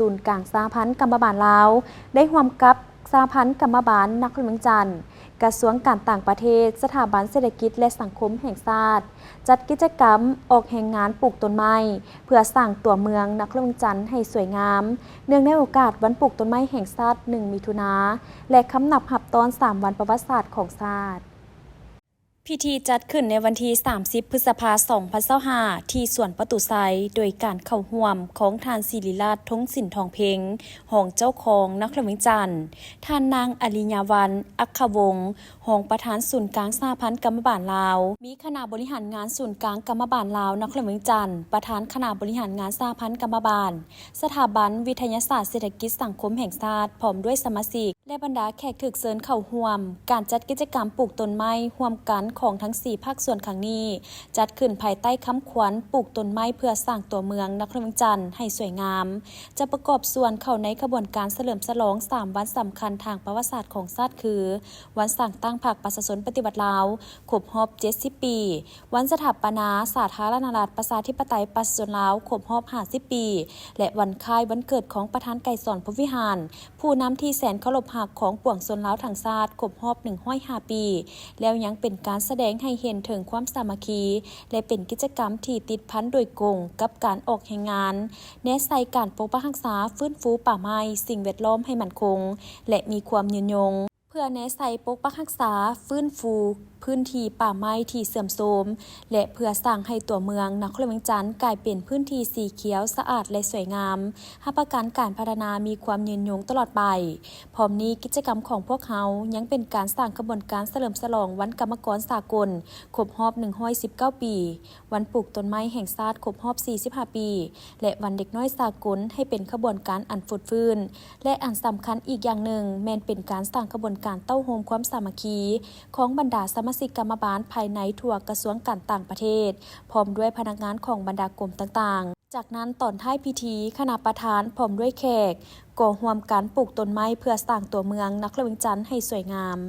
ศูนย์กลางสหพันธ์กรรมบาลลาวได้ร่วมกับสหพันธ์กรรมบาลนครหลวงจันทร์กระทรวงการต่างประเทศสถาบันเศรษฐกิจและสังคมแห่งชาติจัดกิจกรรมออกแห่งงานปลูกต้นไม้เพื่อสร้างตัวเมืองนครหลวงจันทร์ให้สวยงามเนื่องในโอกาสวันปลูกต้นไม้แห่งชาติ1 มิถุนายนและคำนับหับตอน3 วันประวัติศาสตร์ของชาติพิธีจัดขึ้นในวันที่30 พฤษภาคม 2025ที่สวนประตูไซโดยการเข้าร่วมของท่านศิริราช ทงสินทองเพ็งรองเจ้าของนครหลวงจันทร์ท่านนางอริยาวันอัคควงศ์รองประธานศูนย์กลางสหพันธ์กรรมบาลลาวมีคณะบริหารงานศูนย์กลางกรรมบาลลาวนครหลวงจันทร์ประธานคณะบริหารงานสหพันธ์กรรมบาลสถาบันวิทยาศาสตร์เศรษฐกิจสังคมแห่งชาติพร้อมด้วยสมาชิกและบรรดาแขกถูกเชิญเข้าร่วมการจัดกิจกรรมปลูกต้นไม้ร่วมกันของทั้ง4 ภาคส่วนครั้งนี้จัดขึ้นภายใต้คำขวัญปลูกต้นไม้เพื่อสร้างตัวเมืองนครหลวงจันทร์ให้สวยงามจะประกอบส่วนเข้าในขบวนการเฉลิมฉลอง3 วันสำคัญทางประวัติศาสตร์ของชาติคือวันสร้างตั้งพรรคประชาชนปฏิวัติลาวครบรอบ70 ปีวันสถาปนาสาธารณรัฐประชาธิปไตยประชาชนลาวครบรอบ50 ปีและวันคล้ายวันเกิดของประธานไกรสอนพรหมวิหารผู้นำที่แสนเคารพรักของปวงชนลาวทั้งชาติครบรอบ105 ปีแล้วยังเป็นการแสดงให้เห็นถึงความสามัคคีและเป็นกิจกรรมที่ติดพันโดยกงกับการออกแห่งงานแนใส่การปกปักรักษาฟื้นฟูป่าไม้สิ่งแวดล้อมให้มั่นคงและมีความยืนยงเพื่อแนใส่ปกปักรักษาฟื้นฟูพื้นที่ป่าไม้ที่เสื่อมโทรมและเพื่อสร้างให้ตัวเมืองนครหลวงจันทร์กลายเป็นพื้นที่สีเขียวสะอาดและสวยงามให้ประกันการพัฒนามีความยืนยงตลอดไปพร้อมนี้กิจกรรมของพวกเขายังเป็นการสร้างกระบวนการเฉลิมฉลองวันกรรมกรสากลครบรอบ119 ปีวันปลูกต้นไม้แห่งชาติครบรอบ45 ปีและวันเด็กน้อยสากลให้เป็นขบวนการอันฟุดฟื้นและอันสำคัญอีกอย่างหนึ่งแม้นเป็นการสร้างกระบวนการเต้าโฮมความสามัคคีของบรรดาสมาชิกกรรมบาลภายในทั่วกระทรวงการต่างประเทศพร้อมด้วยพนักงานของบรรดากรมต่างๆจากนั้นตอนท้ายพิธีคณะประธานพร้อมด้วยแขกก็ร่วมกันปลูกต้นไม้เพื่อสร้างตัวเมืองนครหลวงจันทร์ให้สวยงาม